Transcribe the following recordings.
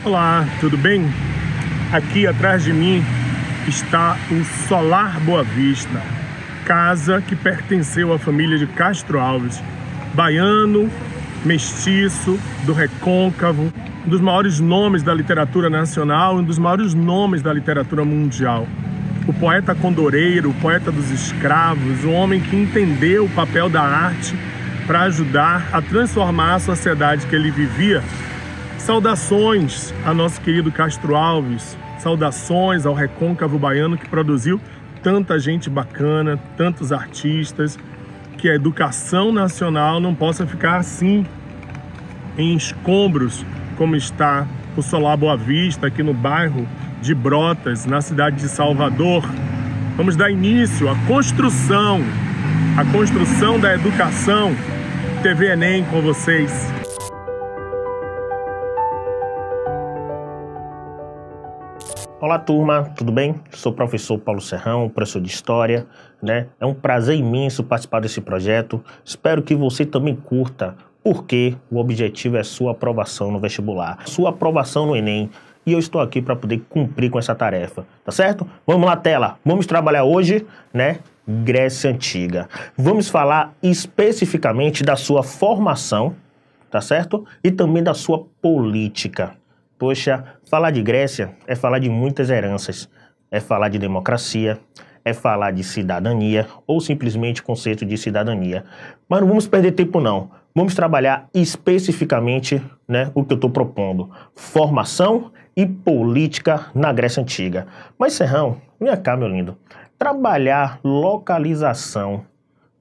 Olá, tudo bem? Aqui atrás de mim está o Solar Boa Vista, casa que pertenceu à família de Castro Alves, baiano, mestiço, do Recôncavo, um dos maiores nomes da literatura nacional, um dos maiores nomes da literatura mundial. O poeta condoreiro, o poeta dos escravos, o homem que entendeu o papel da arte para ajudar a transformar a sociedade que ele vivia. Saudações a nosso querido Castro Alves, saudações ao Recôncavo baiano que produziu tanta gente bacana, tantos artistas, que a educação nacional não possa ficar assim, em escombros, como está o Solar Boa Vista, aqui no bairro de Brotas, na cidade de Salvador. Vamos dar início à construção da educação. TV Enem com vocês. Olá turma, tudo bem? Sou o professor Paulo Serrão, professor de História, né? É um prazer imenso participar desse projeto. Espero que você também curta, porque o objetivo é sua aprovação no vestibular, sua aprovação no Enem. E eu estou aqui para poder cumprir com essa tarefa, tá certo? Vamos lá, tela. Vamos trabalhar hoje, né? Grécia Antiga. Vamos falar especificamente da sua formação, tá certo? E também da sua política. Poxa, falar de Grécia é falar de muitas heranças, é falar de democracia, é falar de cidadania ou simplesmente conceito de cidadania. Mas não vamos perder tempo não, vamos trabalhar especificamente, né, o que eu estou propondo, formação e política na Grécia Antiga. Mas Serrão, vem cá meu lindo, trabalhar localização,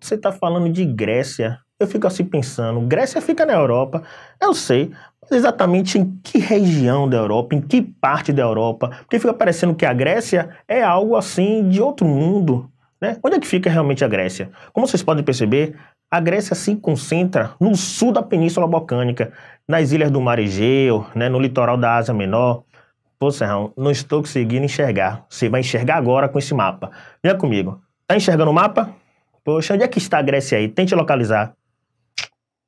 você está falando de Grécia, eu fico assim pensando, Grécia fica na Europa, eu sei, exatamente em que região da Europa, em que parte da Europa, porque fica parecendo que a Grécia é algo assim de outro mundo, né? Onde é que fica realmente a Grécia? Como vocês podem perceber, a Grécia se concentra no sul da Península Balcânica, nas ilhas do Mar Egeu, né, no litoral da Ásia Menor. Pô, Serrão, não estou conseguindo enxergar. Você vai enxergar agora com esse mapa. Venha comigo. Tá enxergando o mapa? Poxa, onde é que está a Grécia aí? Tente localizar.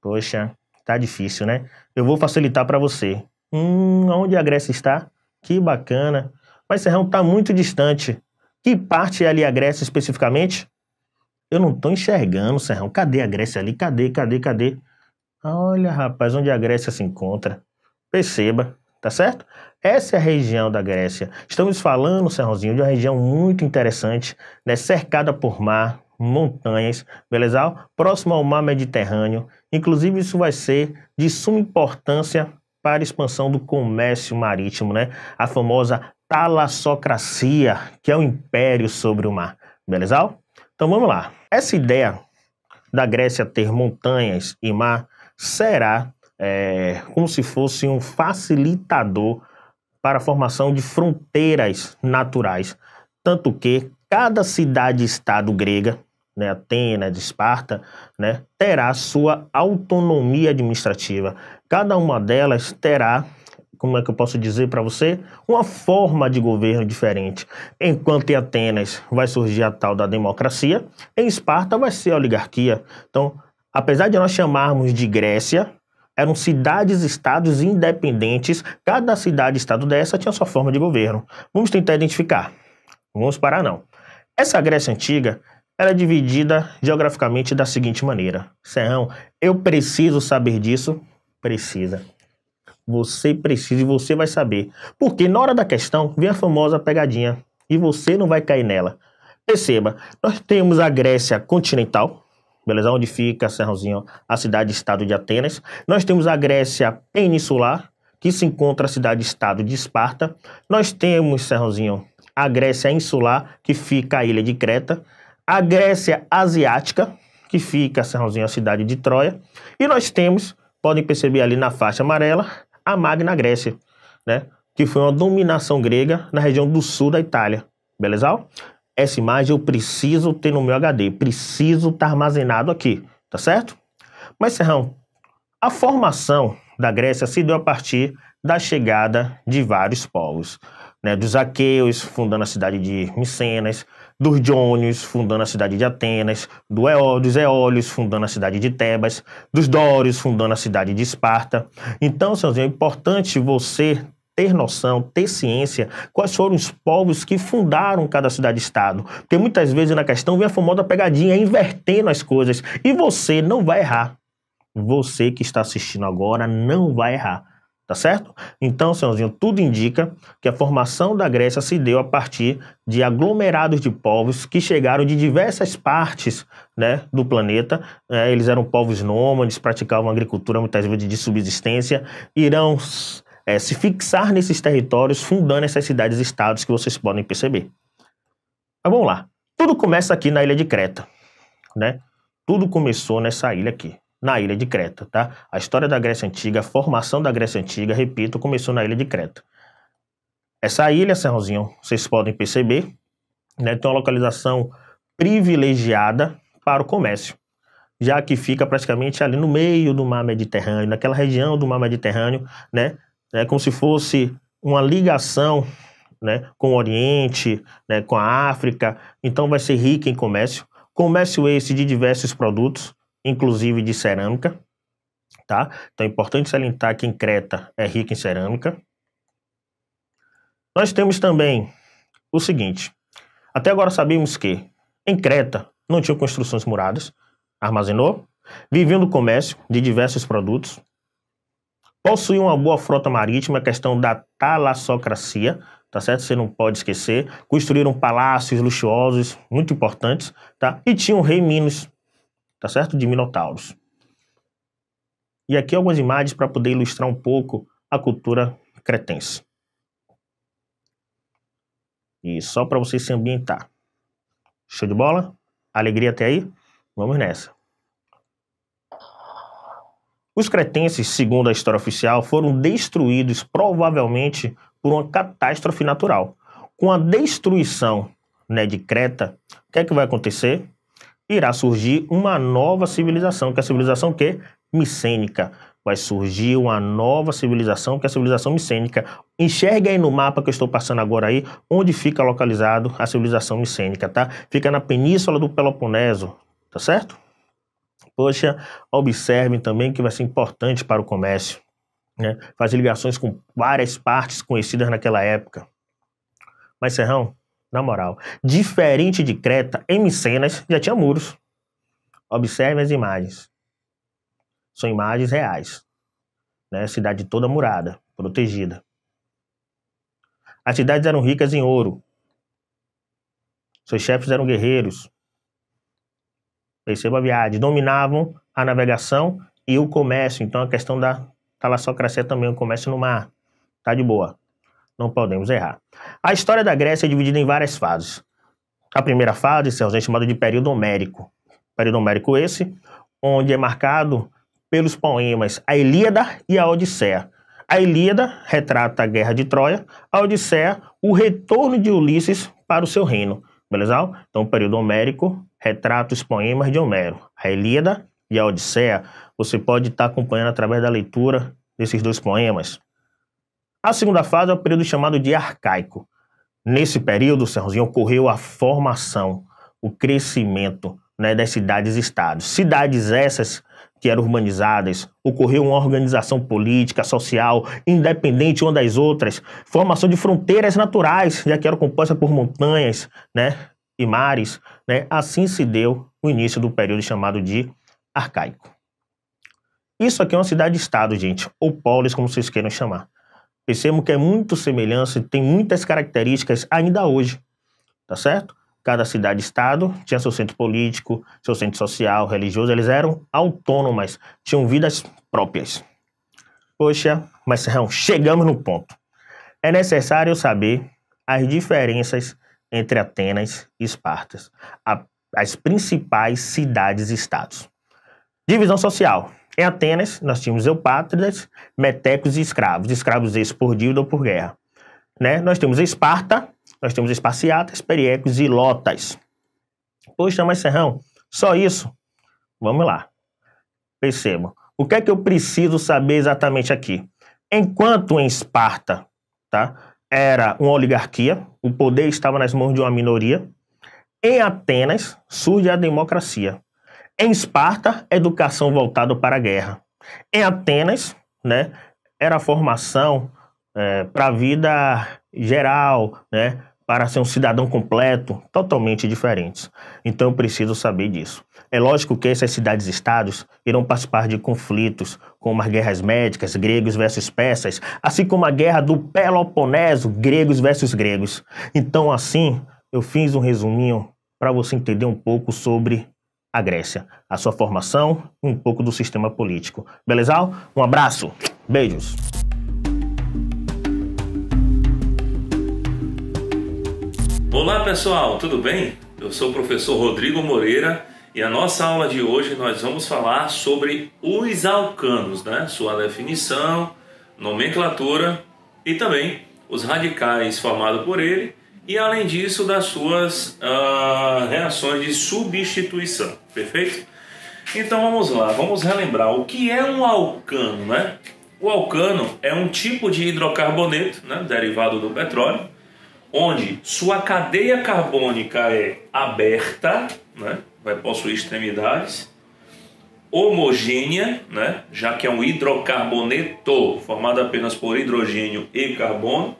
Poxa, tá difícil, né? Eu vou facilitar para você. Onde a Grécia está? Que bacana. Mas Serrão tá muito distante. Que parte é ali a Grécia especificamente? Eu não tô enxergando, Serrão. Cadê a Grécia ali? Cadê? Olha, rapaz, onde a Grécia se encontra. Perceba, tá certo? Essa é a região da Grécia. Estamos falando, Serrãozinho, de uma região muito interessante, né? Cercada por mar, montanhas, beleza? Próximo ao mar Mediterrâneo. Inclusive isso vai ser de suma importância para a expansão do comércio marítimo, né? A famosa talassocracia, que é o império sobre o mar, beleza? Então vamos lá. Essa ideia da Grécia ter montanhas e mar será como se fosse um facilitador para a formação de fronteiras naturais, tanto que cada cidade-estado grega, né, Atenas, Esparta, né, terá sua autonomia administrativa. Cada uma delas terá, como é que eu posso dizer para você, uma forma de governo diferente. Enquanto em Atenas vai surgir a tal da democracia, em Esparta vai ser a oligarquia. Então, apesar de nós chamarmos de Grécia, eram cidades-estados independentes, cada cidade-estado dessa tinha sua forma de governo. Vamos tentar identificar. Não vamos parar não. Essa Grécia Antiga, ela é dividida geograficamente da seguinte maneira. Serrão, eu preciso saber disso? Precisa. Você precisa e você vai saber. Porque na hora da questão vem a famosa pegadinha e você não vai cair nela. Perceba, nós temos a Grécia continental, beleza? Onde fica, Serrãozinho, a cidade-estado de Atenas. Nós temos a Grécia peninsular, que se encontra a cidade-estado de Esparta. Nós temos, Serrãozinho, a Grécia insular, que fica a ilha de Creta, a Grécia asiática, que fica, Serrãozinho, a cidade de Troia, e nós temos, podem perceber ali na faixa amarela, a Magna Grécia, né? Que foi uma dominação grega na região do sul da Itália, beleza? Essa imagem eu preciso ter no meu HD, preciso estar armazenado aqui, tá certo? Mas, Serrão, a formação da Grécia se deu a partir da chegada de vários povos, né? Dos aqueus, fundando a cidade de Micenas, dos jônios, fundando a cidade de Atenas, dos eólios, fundando a cidade de Tebas, dos dórios, fundando a cidade de Esparta. Então, Serrãozinho, é importante você ter noção, ter ciência, quais foram os povos que fundaram cada cidade-estado. Porque muitas vezes na questão vem a famosa pegadinha, invertendo as coisas. E você não vai errar. Você que está assistindo agora não vai errar. Tá certo? Então, Senhorzinho, tudo indica que a formação da Grécia se deu a partir de aglomerados de povos que chegaram de diversas partes, né, do planeta. Eles eram povos nômades, praticavam agricultura muitas vezes de subsistência, irão se fixar nesses territórios, fundando essas cidades-estados que vocês podem perceber. Mas vamos lá. Tudo começa aqui na ilha de Creta, né? Tudo começou nessa ilha aqui, na ilha de Creta, tá? A história da Grécia Antiga, a formação da Grécia Antiga, repito, começou na ilha de Creta. Essa ilha, Serrãozinho, vocês podem perceber, né, tem uma localização privilegiada para o comércio, já que fica praticamente ali no meio do mar Mediterrâneo, naquela região do mar Mediterrâneo, né? É como se fosse uma ligação, né, com o Oriente, né, com a África. Então vai ser rica em comércio. Comércio esse de diversos produtos, inclusive de cerâmica, tá? Então é importante salientar que em Creta é rica em cerâmica. Nós temos também o seguinte, até agora sabemos que em Creta não tinham construções muradas, armazenou, viviam do comércio de diversos produtos, possuíam uma boa frota marítima, a questão da talassocracia, tá certo? Você não pode esquecer, construíram palácios luxuosos, muito importantes, tá? E tinham rei Minos, tá certo? De Minotauros. E aqui algumas imagens para poder ilustrar um pouco a cultura cretense. E só para você se ambientar. Show de bola? Alegria até aí? Vamos nessa. Os cretenses, segundo a história oficial, foram destruídos provavelmente por uma catástrofe natural. Com a destruição, né, de Creta, o que é que vai acontecer? Irá surgir uma nova civilização, que é a civilização que? Micênica. Vai surgir uma nova civilização, que é a civilização micênica. Enxerga aí no mapa que eu estou passando agora aí, onde fica localizado a civilização micênica, tá? Fica na península do Peloponeso, tá certo? Poxa, observem também que vai ser importante para o comércio, né? Fazer ligações com várias partes conhecidas naquela época. Mas, Serrão, na moral, diferente de Creta, em Micenas já tinha muros. Observem as imagens. São imagens reais, né? Cidade toda murada, protegida. As cidades eram ricas em ouro. Seus chefes eram guerreiros. Perceba a viagem. Dominavam a navegação e o comércio. Então a questão da talassocracia também, o comércio no mar. Tá de boa. Não podemos errar. A história da Grécia é dividida em várias fases. A primeira fase é chamada de período homérico. Período homérico esse, onde é marcado pelos poemas A Ilíada e a Odisseia. A Ilíada retrata a guerra de Troia, a Odisseia, o retorno de Ulisses para o seu reino. Beleza? Então o período homérico retrata os poemas de Homero. A Ilíada e a Odisseia, você pode estar acompanhando através da leitura desses dois poemas. A segunda fase é o período chamado de arcaico. Nesse período, Serrãozinho, ocorreu a formação, o crescimento, né, das cidades-estados. Cidades essas que eram urbanizadas, ocorreu uma organização política, social, independente uma das outras, formação de fronteiras naturais, já que eram compostas por montanhas, né, e mares, né? Assim se deu o início do período chamado de arcaico. Isso aqui é uma cidade-estado, gente, ou polis, como vocês queiram chamar. Percebam que é muito semelhante, tem muitas características ainda hoje, tá certo? Cada cidade-estado tinha seu centro político, seu centro social, religioso, eles eram autônomas, tinham vidas próprias. Poxa, mas Serrão, chegamos no ponto. É necessário saber as diferenças entre Atenas e Esparta, as principais cidades-estados. Divisão social. Em Atenas, nós tínhamos eupátridas, metecos e escravos esses por dívida ou por guerra. Né? Nós temos Esparta, nós temos esparciatas, periecos e lotas. Poxa, mas Serrão, só isso? Vamos lá. Percebam. O que é que eu preciso saber exatamente aqui? Enquanto em Esparta, tá, era uma oligarquia, o poder estava nas mãos de uma minoria, em Atenas surge a democracia. Em Esparta, educação voltada para a guerra. Em Atenas, né, era a formação para a vida geral, né, para ser um cidadão completo, totalmente diferentes. Então eu preciso saber disso. É lógico que essas cidades-estados irão participar de conflitos, como as guerras médicas, gregos versus persas, assim como a guerra do Peloponeso, gregos versus gregos. Então assim, eu fiz um resuminho para você entender um pouco sobre a Grécia, a sua formação e um pouco do sistema político. Beleza? Um abraço, beijos! Olá pessoal, tudo bem? Eu sou o professor Rodrigo Moreira e a nossa aula de hoje nós vamos falar sobre os alcanos, né? Sua definição, nomenclatura e também os radicais formados por ele e além disso das suas reações de substituição, perfeito? Então vamos lá, vamos relembrar o que é um alcano, né? O alcano é um tipo de hidrocarboneto, né? Derivado do petróleo, onde sua cadeia carbônica é aberta, né? Vai possuir extremidades, homogênea, né? Já que é um hidrocarboneto formado apenas por hidrogênio e carbono,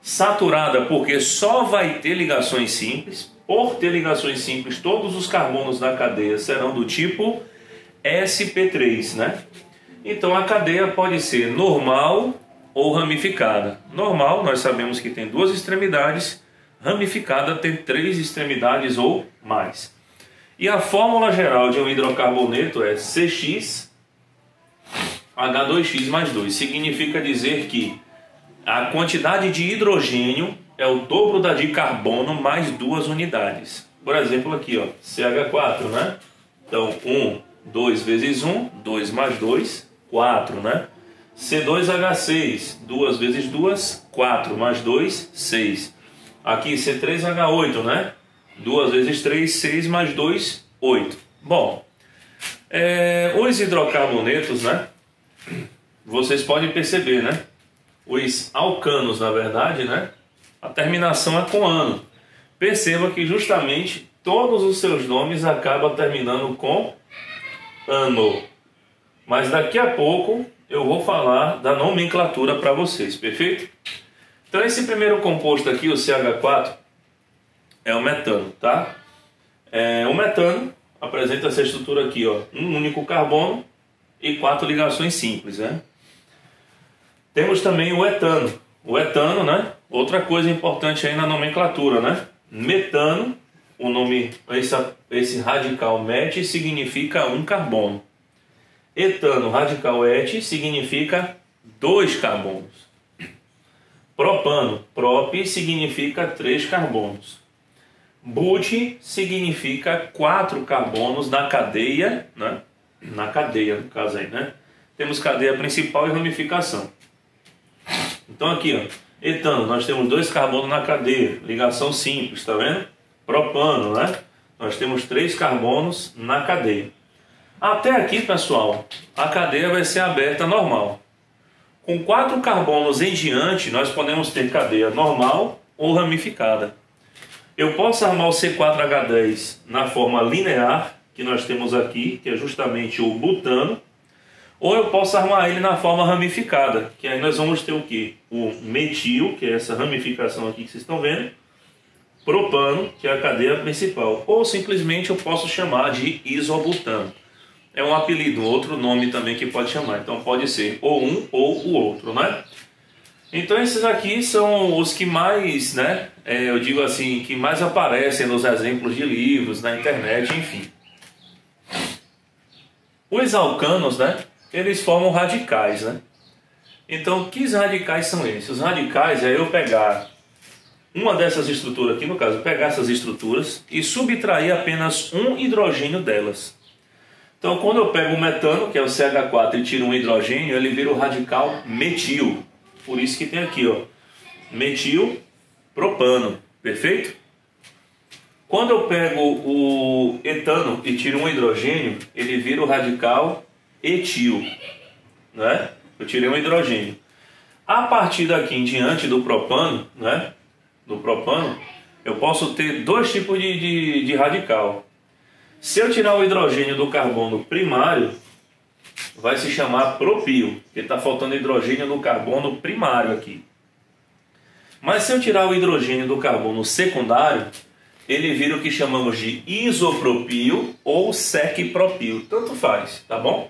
saturada porque só vai ter ligações simples. Por ter ligações simples, todos os carbonos da cadeia serão do tipo sp3, né? Então a cadeia pode ser normal ou ramificada. Normal, nós sabemos que tem duas extremidades, ramificada tem 3 extremidades ou mais. E a fórmula geral de um hidrocarboneto é CX H2X mais 2. Significa dizer que a quantidade de hidrogênio é o dobro da de carbono mais 2 unidades. Por exemplo aqui, ó, CH4, né? Então 2 vezes 1, 2 mais 2, 4, né? C2H6, 2 vezes 2, 4 mais 2, 6. Aqui C3H8, né? 2 vezes 3, 6 mais 2, 8. Bom, os hidrocarbonetos, né? Vocês podem perceber, né? Os alcanos, na verdade, né? A terminação é com ano. Perceba que justamente todos os seus nomes acabam terminando com ano. Mas daqui a pouco eu vou falar da nomenclatura para vocês, perfeito? Então esse primeiro composto aqui, o CH4, é o metano, tá? O metano apresenta essa estrutura aqui, ó, um único carbono e 4 ligações simples, né? Temos também o etano. O etano, né? Outra coisa importante aí na nomenclatura, né? Metano, o nome, esse radical met significa um carbono. Etano, radical et, significa 2 carbonos. Propano, prop, significa 3 carbonos. But significa 4 carbonos na cadeia, né? Na cadeia, no caso aí, né? Temos cadeia principal e ramificação. Então aqui, ó, etano, nós temos 2 carbonos na cadeia, ligação simples, tá vendo? Propano, né? Nós temos 3 carbonos na cadeia. Até aqui, pessoal, a cadeia vai ser aberta normal. Com 4 carbonos em diante, nós podemos ter cadeia normal ou ramificada. Eu posso armar o C4H10 na forma linear, que nós temos aqui, que é justamente o butano, ou eu posso armar ele na forma ramificada, que aí nós vamos ter o quê? O metil, que é essa ramificação aqui que vocês estão vendo, propano, que é a cadeia principal, ou simplesmente eu posso chamar de isobutano. É um apelido, outro nome também que pode chamar. Então pode ser ou um ou o outro, né? Então esses aqui são os que mais, né? Eu digo assim, que mais aparecem nos exemplos de livros, na internet, enfim. Os alcanos, né? Eles formam radicais, né? Então que radicais são esses? Os radicais é eu pegar uma dessas estruturas aqui, no caso, pegar essas estruturas e subtrair apenas um hidrogênio delas. Então, quando eu pego o metano, que é o CH4, e tiro um hidrogênio, ele vira o radical metil. Por isso que tem aqui, ó, metil propano, perfeito? Quando eu pego o etano e tiro um hidrogênio, ele vira o radical etil, né? Eu tirei um hidrogênio. A partir daqui em diante do propano, né? Do propano, eu posso ter dois tipos de radical. Se eu tirar o hidrogênio do carbono primário, vai se chamar propio, porque está faltando hidrogênio no carbono primário aqui. Mas se eu tirar o hidrogênio do carbono secundário, ele vira o que chamamos de isopropio ou sequipropio, tanto faz, tá bom?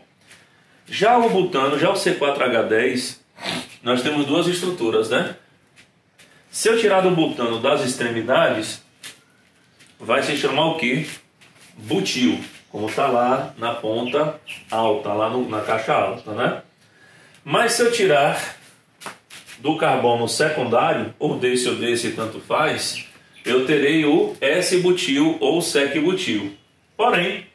Já o butano, já o C4H10, nós temos duas estruturas, né? Se eu tirar do butano das extremidades, vai se chamar o quê? Butil, como está lá na ponta alta, lá na caixa alta, né? Mas se eu tirar do carbono secundário, ou desse, tanto faz, eu terei o S-butil ou sec-butil. Porém,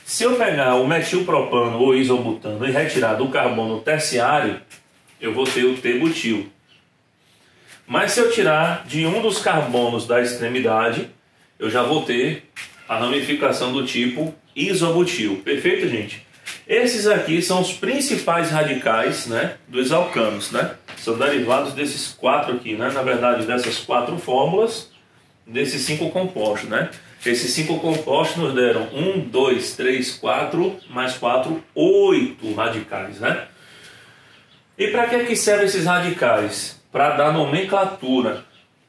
se eu pegar o metilpropano ou isobutano e retirar do carbono terciário, eu vou ter o T-butil. Mas se eu tirar de um dos carbonos da extremidade, eu já vou ter a ramificação do tipo isobutil. Perfeito, gente? Esses aqui são os principais radicais, né, dos alcanos, né? São derivados desses quatro aqui, né? Na verdade, dessas quatro fórmulas, desses 5 compostos, né? Esses 5 compostos nos deram 1, 2, 3, 4, mais 4, 8 radicais, né? E para que servem esses radicais? Para dar nomenclatura.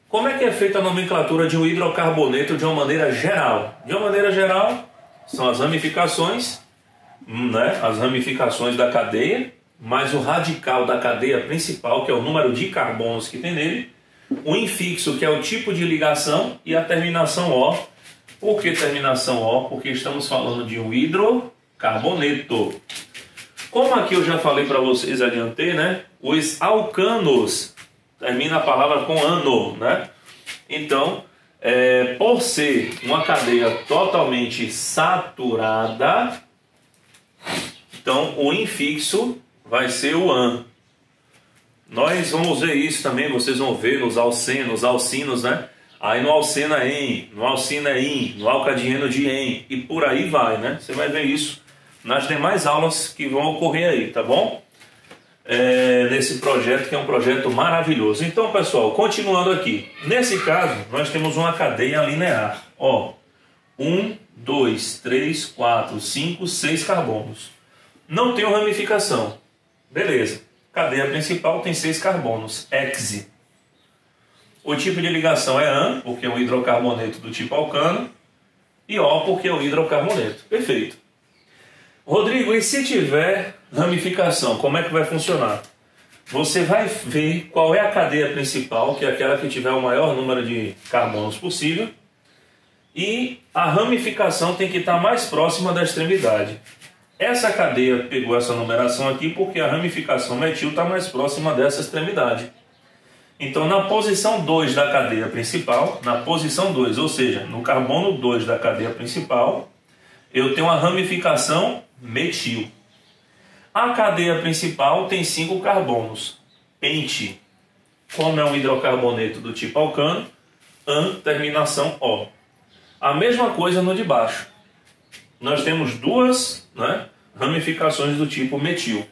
Como é que é feita a nomenclatura de um hidrocarboneto de uma maneira geral? De uma maneira geral, são as ramificações, né? As ramificações da cadeia, mais o radical da cadeia principal, que é o número de carbonos que tem nele, o infixo, que é o tipo de ligação, e a terminação O. Por que terminação O? Porque estamos falando de um hidrocarboneto. Como aqui eu já falei para vocês, adiantei, né? Os alcanos, termina a palavra com ano, né? Então, por ser uma cadeia totalmente saturada, então o infixo vai ser o an. Nós vamos ver isso também, vocês vão ver nos alcenos, alcinos, né? Aí no alcena em, no alcina in, no alcadieno de em, e por aí vai, né? Você vai ver isso nas demais aulas que vão ocorrer aí, tá bom? Nesse projeto, que é um projeto maravilhoso. Então, pessoal, continuando aqui. Nesse caso, nós temos uma cadeia linear. Ó, 1, 2, 3, 4, 5, 6 carbonos. Não tem ramificação. Beleza. Cadeia principal tem 6 carbonos. Hexe. O tipo de ligação é AN, porque é um hidrocarboneto do tipo alcano. E O, porque é um hidrocarboneto. Perfeito. Rodrigo, e se tiver ramificação, como é que vai funcionar? Você vai ver qual é a cadeia principal, que é aquela que tiver o maior número de carbonos possível, e a ramificação tem que estar mais próxima da extremidade. Essa cadeia pegou essa numeração aqui porque a ramificação metil está mais próxima dessa extremidade. Então, na posição 2 da cadeia principal, na posição 2, ou seja, no carbono 2 da cadeia principal, eu tenho uma ramificação metil. A cadeia principal tem 5 carbonos. Pente, como é um hidrocarboneto do tipo alcano, AN, terminação O. A mesma coisa no de baixo. Nós temos duas, né, ramificações do tipo metil.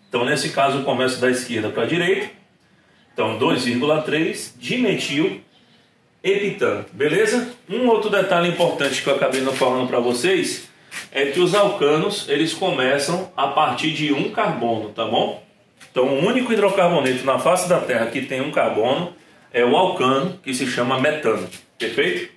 Então, nesse caso, eu começo da esquerda para a direita. Então, 2,3 dimetil heptano. Beleza? Um outro detalhe importante que eu acabei não falando para vocês é que os alcanos, eles começam a partir de 1 carbono, tá bom? Então, o único hidrocarboneto na face da Terra que tem 1 carbono é o alcano, que se chama metano. Perfeito?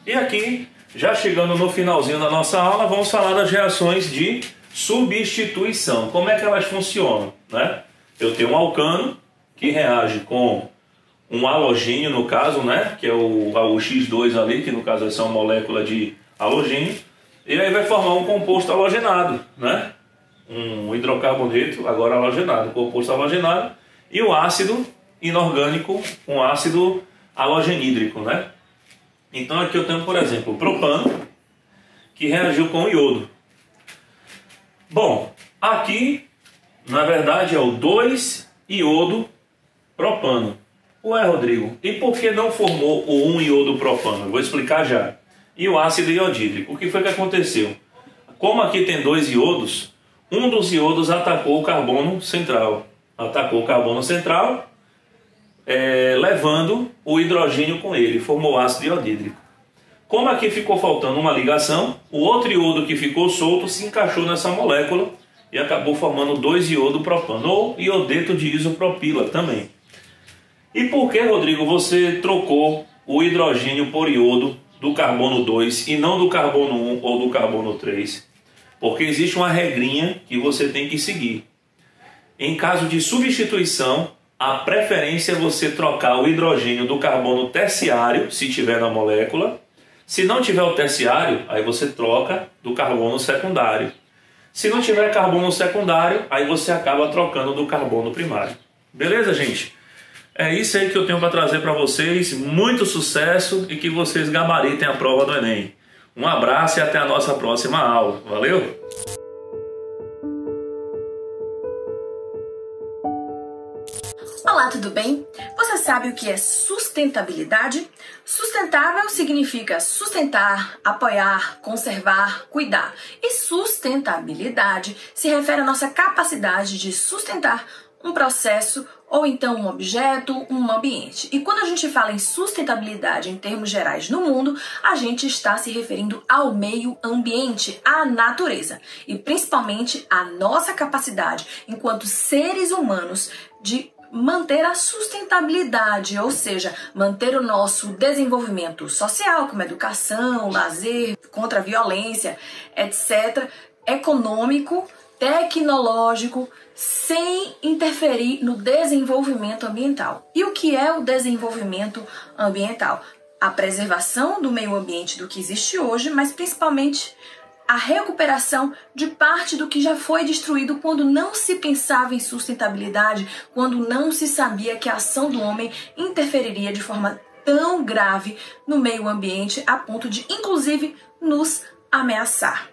E aqui, já chegando no finalzinho da nossa aula, vamos falar das reações de substituição. Como é que elas funcionam, né? Eu tenho um alcano que reage com um halogênio, no caso, né? Que é o X2 ali, que no caso é uma molécula de halogênio. E aí vai formar um composto halogenado, né? Um hidrocarboneto, agora halogenado, composto halogenado. E o ácido inorgânico, um ácido halogenídrico, né? Então aqui eu tenho, por exemplo, o propano, que reagiu com o iodo. Bom, aqui, na verdade, é o 2-iodo-propano. Ué, Rodrigo, e por que não formou o 1-iodo-propano? Eu vou explicar já. E o ácido iodídrico, o que foi que aconteceu? Como aqui tem 2 iodos, um dos iodos atacou o carbono central. Levando o hidrogênio com ele, formou ácido iodídrico. Como aqui ficou faltando uma ligação, o outro iodo que ficou solto se encaixou nessa molécula e acabou formando 2-iodo-propano, ou iodeto de isopropila também. E por que, Rodrigo, você trocou o hidrogênio por iodo do carbono 2 e não do carbono 1 ou do carbono 3? Porque existe uma regrinha que você tem que seguir. Em caso de substituição, a preferência é você trocar o hidrogênio do carbono terciário, se tiver na molécula. Se não tiver o terciário, aí você troca do carbono secundário. Se não tiver carbono secundário, aí você acaba trocando do carbono primário. Beleza, gente? É isso aí que eu tenho para trazer para vocês. Muito sucesso e que vocês gabaritem a prova do Enem. Um abraço e até a nossa próxima aula. Valeu! Olá, tudo bem? Você sabe o que é sustentabilidade? Sustentável significa sustentar, apoiar, conservar, cuidar. E sustentabilidade se refere à nossa capacidade de sustentar um processo ou então um objeto, um ambiente. E quando a gente fala em sustentabilidade em termos gerais no mundo, a gente está se referindo ao meio ambiente, à natureza e principalmente à nossa capacidade enquanto seres humanos de manter a sustentabilidade, ou seja, manter o nosso desenvolvimento social, como educação, lazer, contra a violência, etc., econômico, tecnológico, sem interferir no desenvolvimento ambiental. E o que é o desenvolvimento ambiental? A preservação do meio ambiente do que existe hoje, mas principalmente a recuperação de parte do que já foi destruído quando não se pensava em sustentabilidade, quando não se sabia que a ação do homem interferiria de forma tão grave no meio ambiente a ponto de, inclusive, nos ameaçar.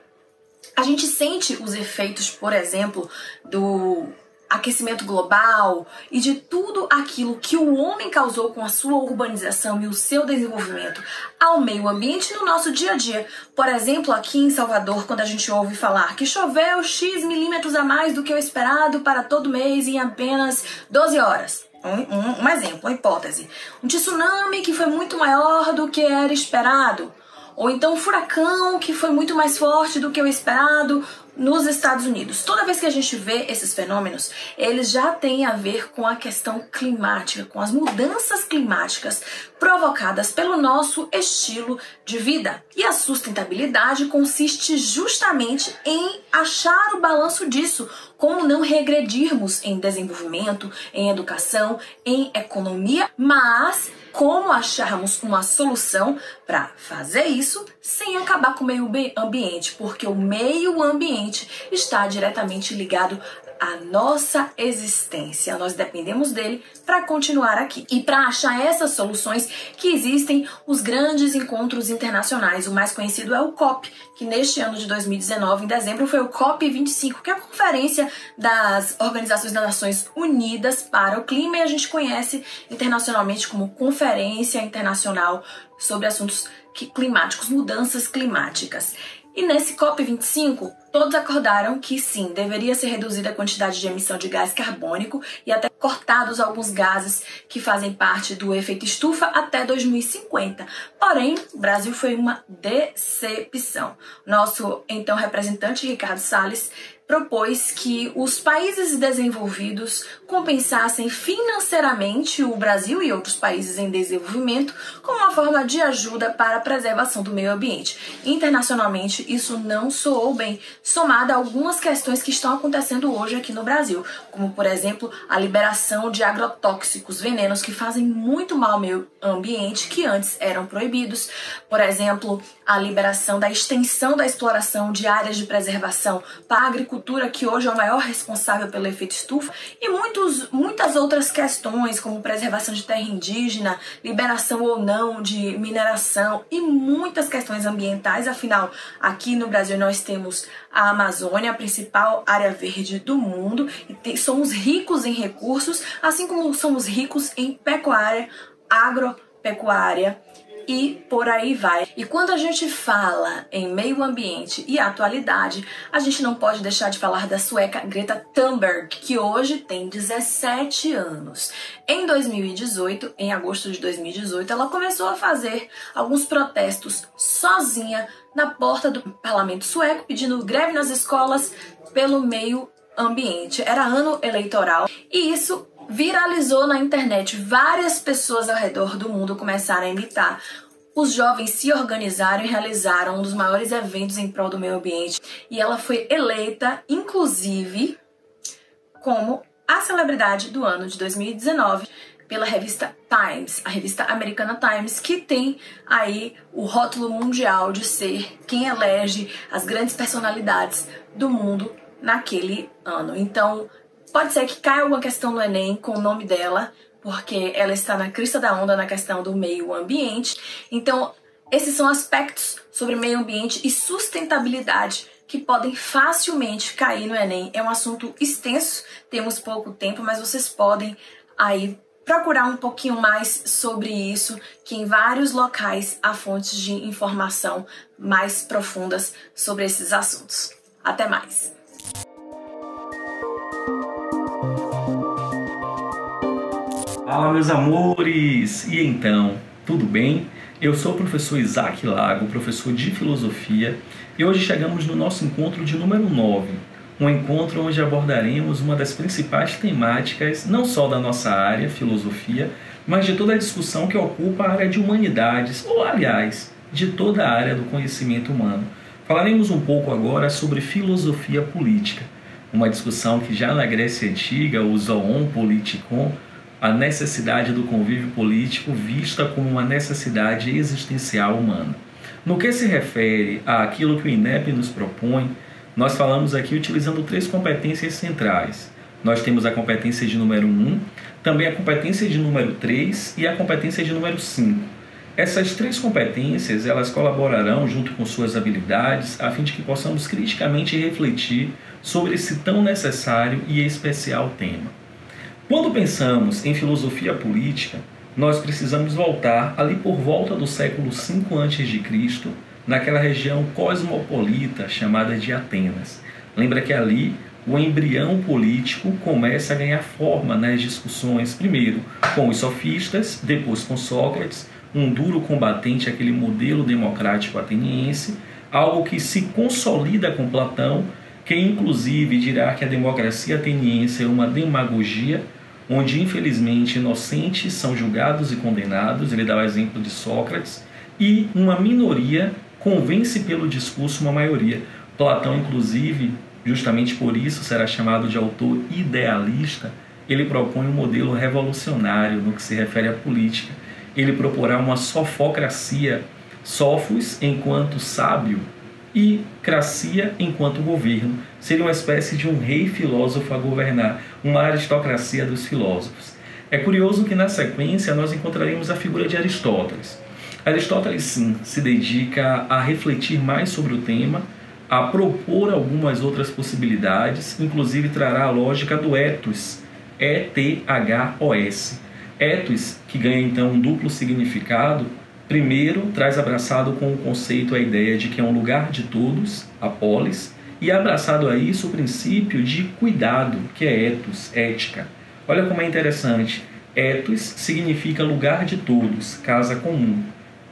A gente sente os efeitos, por exemplo, do aquecimento global e de tudo aquilo que o homem causou com a sua urbanização e o seu desenvolvimento ao meio ambiente no nosso dia a dia. Por exemplo, aqui em Salvador, quando a gente ouve falar que choveu X milímetros a mais do que o esperado para todo mês em apenas 12 horas. Um exemplo, uma hipótese. Um tsunami que foi muito maior do que era esperado. Ou então um furacão que foi muito mais forte do que o esperado nos Estados Unidos. Toda vez que a gente vê esses fenômenos, eles já têm a ver com a questão climática, com as mudanças climáticas provocadas pelo nosso estilo de vida. E a sustentabilidade consiste justamente em achar o balanço disso, como não regredirmos em desenvolvimento, em educação, em economia, mas como acharmos uma solução para fazer isso sem acabar com o meio ambiente, porque o meio ambiente está diretamente ligado à nossa existência. Nós dependemos dele para continuar aqui. E para achar essas soluções que existem os grandes encontros internacionais. O mais conhecido é o COP, que neste ano de 2019, em dezembro, foi o COP25, que é a Conferência das Organizações das Nações Unidas para o Clima, e a gente conhece internacionalmente como Conferência Internacional sobre Assuntos Climáticos, Mudanças Climáticas. E nesse COP25, todos acordaram que sim, deveria ser reduzida a quantidade de emissão de gás carbônico e até cortados alguns gases que fazem parte do efeito estufa até 2050. Porém, o Brasil foi uma decepção. Nosso então representante, Ricardo Salles, propôs que os países desenvolvidos compensassem financeiramente o Brasil e outros países em desenvolvimento como uma forma de ajuda para a preservação do meio ambiente. Internacionalmente, isso não soou bem, somado a algumas questões que estão acontecendo hoje aqui no Brasil, como, por exemplo, a liberação de agrotóxicos, venenos que fazem muito mal ao meio ambiente, que antes eram proibidos. Por exemplo, a liberação da extensão da exploração de áreas de preservação para a agricultura agricultura, que hoje é o maior responsável pelo efeito estufa, e muitas outras questões, como preservação de terra indígena, liberação ou não de mineração e muitas questões ambientais. Afinal, aqui no Brasil nós temos a Amazônia, a principal área verde do mundo, e somos ricos em recursos, assim como somos ricos em pecuária, agropecuária, e por aí vai. E quando a gente fala em meio ambiente e atualidade, a gente não pode deixar de falar da sueca Greta Thunberg, que hoje tem 17 anos. Em 2018, em agosto de 2018, ela começou a fazer alguns protestos sozinha na porta do parlamento sueco, pedindo greve nas escolas pelo meio ambiente. Era ano eleitoral e isso viralizou na internet. Várias pessoas ao redor do mundo começaram a imitar. Os jovens se organizaram e realizaram um dos maiores eventos em prol do meio ambiente. E ela foi eleita, inclusive, como a celebridade do ano de 2019 pela revista Times, a revista americana Times, que tem aí o rótulo mundial de ser quem elege as grandes personalidades do mundo naquele ano. Então, pode ser que caia alguma questão no Enem com o nome dela, porque ela está na crista da onda na questão do meio ambiente. Então, esses são aspectos sobre meio ambiente e sustentabilidade que podem facilmente cair no Enem. É um assunto extenso, temos pouco tempo, mas vocês podem aí procurar um pouquinho mais sobre isso, que em vários locais há fontes de informação mais profundas sobre esses assuntos. Até mais! Fala, meus amores! E então, tudo bem? Eu sou o professor Isaac Lago, professor de filosofia, e hoje chegamos no nosso encontro de número 9, um encontro onde abordaremos uma das principais temáticas, não só da nossa área, filosofia, mas de toda a discussão que ocupa a área de humanidades, ou aliás, de toda a área do conhecimento humano. Falaremos um pouco agora sobre filosofia política, uma discussão que já na Grécia Antiga, o zoon politikon, a necessidade do convívio político vista como uma necessidade existencial humana. No que se refere àquilo que o INEP nos propõe, nós falamos aqui utilizando 3 competências centrais. Nós temos a competência de número 1, também a competência de número 3 e a competência de número 5. Essas 3 competências, elas colaborarão junto com suas habilidades a fim de que possamos criticamente refletir sobre esse tão necessário e especial tema. Quando pensamos em filosofia política, nós precisamos voltar ali por volta do século V a.C., naquela região cosmopolita chamada de Atenas. Lembra que ali o embrião político começa a ganhar forma nas discussões, primeiro com os sofistas, depois com Sócrates, um duro combatente àquele modelo democrático ateniense, algo que se consolida com Platão, que inclusive dirá que a democracia ateniense é uma demagogia, onde infelizmente inocentes são julgados e condenados, ele dá o exemplo de Sócrates, e uma minoria convence pelo discurso uma maioria. Platão, inclusive, justamente por isso será chamado de autor idealista, ele propõe um modelo revolucionário no que se refere à política. Ele proporá uma sofocracia, sofos enquanto sábio e cracia enquanto governo. Seria uma espécie de um rei filósofo a governar, uma aristocracia dos filósofos. É curioso que na sequência nós encontraremos a figura de Aristóteles. Aristóteles, sim, se dedica a refletir mais sobre o tema, a propor algumas outras possibilidades, inclusive trará a lógica do ethos, E-T-H-O-S. Ethos, que ganha então um duplo significado. Primeiro, traz abraçado com o conceito a ideia de que é um lugar de todos, a polis, e abraçado a isso o princípio de cuidado, que é ethos, ética. Olha como é interessante. Ethos significa lugar de todos, casa comum.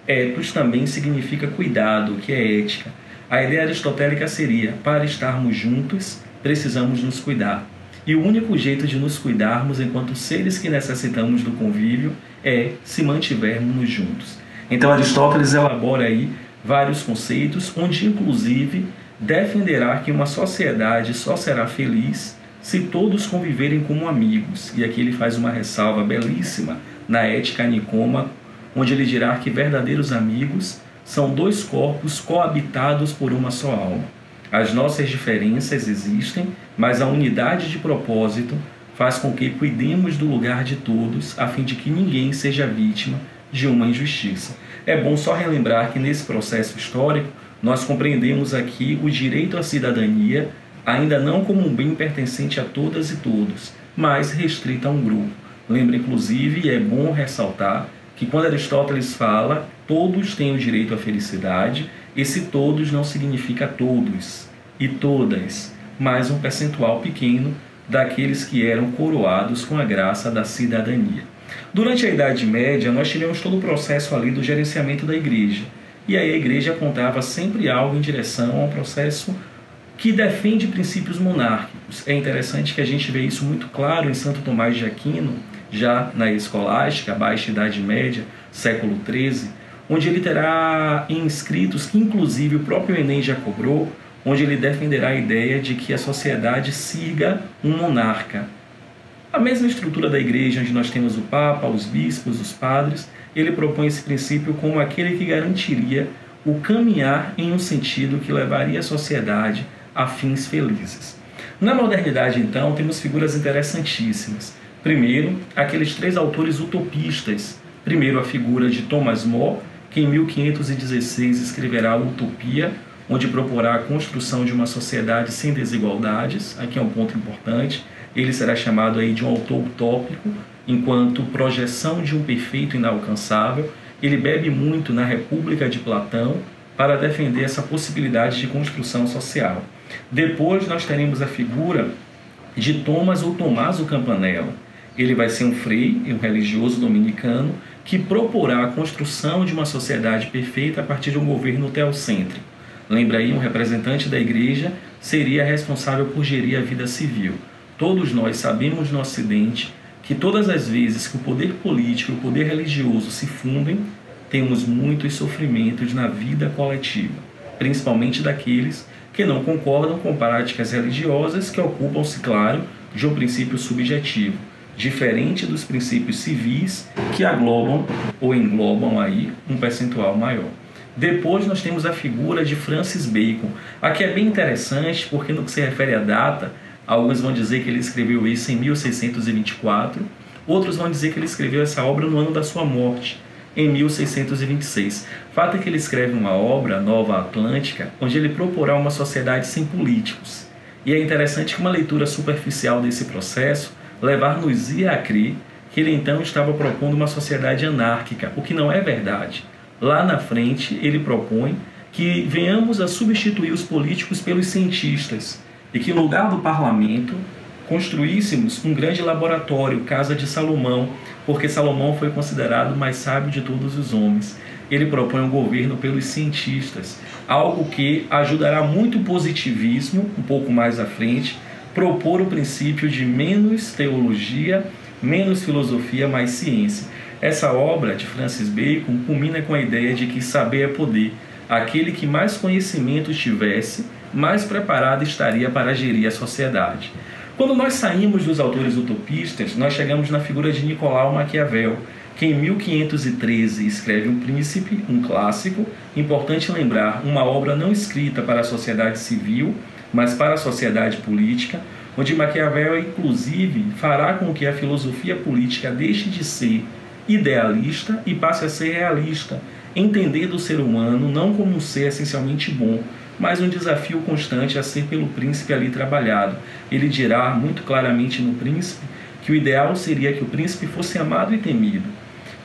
Ethos também significa cuidado, que é ética. A ideia aristotélica seria, para estarmos juntos, precisamos nos cuidar. E o único jeito de nos cuidarmos enquanto seres que necessitamos do convívio é se mantivermos juntos. Então Aristóteles elabora aí vários conceitos, onde inclusive defenderá que uma sociedade só será feliz se todos conviverem como amigos. E aqui ele faz uma ressalva belíssima na Ética Nicômaco, onde ele dirá que verdadeiros amigos são 2 corpos coabitados por uma só alma. As nossas diferenças existem, mas a unidade de propósito faz com que cuidemos do lugar de todos, a fim de que ninguém seja vítima de uma injustiça. É bom só relembrar que nesse processo histórico, nós compreendemos aqui o direito à cidadania, ainda não como um bem pertencente a todas e todos, mas restrito a um grupo. Lembra, inclusive, e é bom ressaltar, que quando Aristóteles fala todos têm o direito à felicidade, esse todos não significa todos e todas, mas um percentual pequeno daqueles que eram coroados com a graça da cidadania. Durante a Idade Média, nós tivemos todo o processo ali do gerenciamento da igreja. E aí a igreja apontava sempre algo em direção a um processo que defende princípios monárquicos. É interessante que a gente vê isso muito claro em Santo Tomás de Aquino, já na escolástica, Baixa Idade Média, século XIII, onde ele terá em escritos que inclusive o próprio Enem já cobrou, onde ele defenderá a ideia de que a sociedade siga um monarca. A mesma estrutura da igreja, onde nós temos o Papa, os bispos, os padres, ele propõe esse princípio como aquele que garantiria o caminhar em um sentido que levaria a sociedade a fins felizes. Na modernidade, então, temos figuras interessantíssimas. Primeiro, aqueles três autores utopistas. Primeiro, a figura de Thomas More, que em 1516 escreverá a Utopia, onde proporá a construção de uma sociedade sem desigualdades. Aqui é um ponto importante. Ele será chamado aí de um autor utópico, enquanto projeção de um perfeito inalcançável. Ele bebe muito na República de Platão para defender essa possibilidade de construção social. Depois nós teremos a figura de Thomas ou Tommaso Campanella. Ele vai ser um frei, um religioso dominicano, que proporá a construção de uma sociedade perfeita a partir de um governo teocêntrico. Lembra aí, um representante da igreja seria responsável por gerir a vida civil. Todos nós sabemos no Ocidente que todas as vezes que o poder político e o poder religioso se fundem, temos muitos sofrimentos na vida coletiva, principalmente daqueles que não concordam com práticas religiosas que ocupam-se, claro, de um princípio subjetivo, diferente dos princípios civis que aglobam ou englobam aí um percentual maior. Depois nós temos a figura de Francis Bacon. Aqui é bem interessante porque no que se refere à data, alguns vão dizer que ele escreveu isso em 1624, outros vão dizer que ele escreveu essa obra no ano da sua morte, em 1626. Fato é que ele escreve uma obra, Nova Atlântica, onde ele proporá uma sociedade sem políticos. E é interessante que uma leitura superficial desse processo levar-nos-ia a crer que ele então estava propondo uma sociedade anárquica, o que não é verdade. Lá na frente, ele propõe que venhamos a substituir os políticos pelos cientistas e que, no lugar do parlamento, construíssemos um grande laboratório, Casa de Salomão, porque Salomão foi considerado o mais sábio de todos os homens. Ele propõe um governo pelos cientistas, algo que ajudará muito o positivismo, um pouco mais à frente, propor o princípio de menos teologia, menos filosofia, mais ciência. Essa obra de Francis Bacon culmina com a ideia de que saber é poder. Aquele que mais conhecimento tivesse, mais preparado estaria para gerir a sociedade. Quando nós saímos dos autores utopistas, nós chegamos na figura de Nicolau Maquiavel, que em 1513 escreve Um Príncipe, um clássico. Importante lembrar, uma obra não escrita para a sociedade civil, mas para a sociedade política, onde Maquiavel, inclusive, fará com que a filosofia política deixe de ser idealista e passe a ser realista, entendendo o ser humano não como um ser essencialmente bom, mas um desafio constante a ser pelo príncipe ali trabalhado. Ele dirá muito claramente no Príncipe que o ideal seria que o príncipe fosse amado e temido.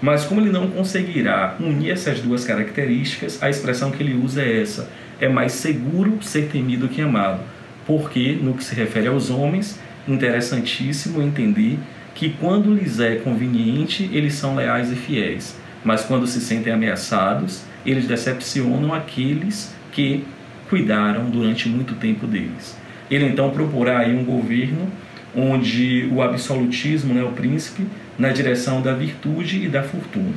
Mas como ele não conseguirá unir essas duas características, a expressão que ele usa é essa: é mais seguro ser temido que amado. Porque, no que se refere aos homens, interessantíssimo entender que quando lhes é conveniente, eles são leais e fiéis. Mas quando se sentem ameaçados, eles decepcionam aqueles que cuidaram durante muito tempo deles. Ele então proporá aí um governo onde o absolutismo, o príncipe, na direção da virtude e da fortuna.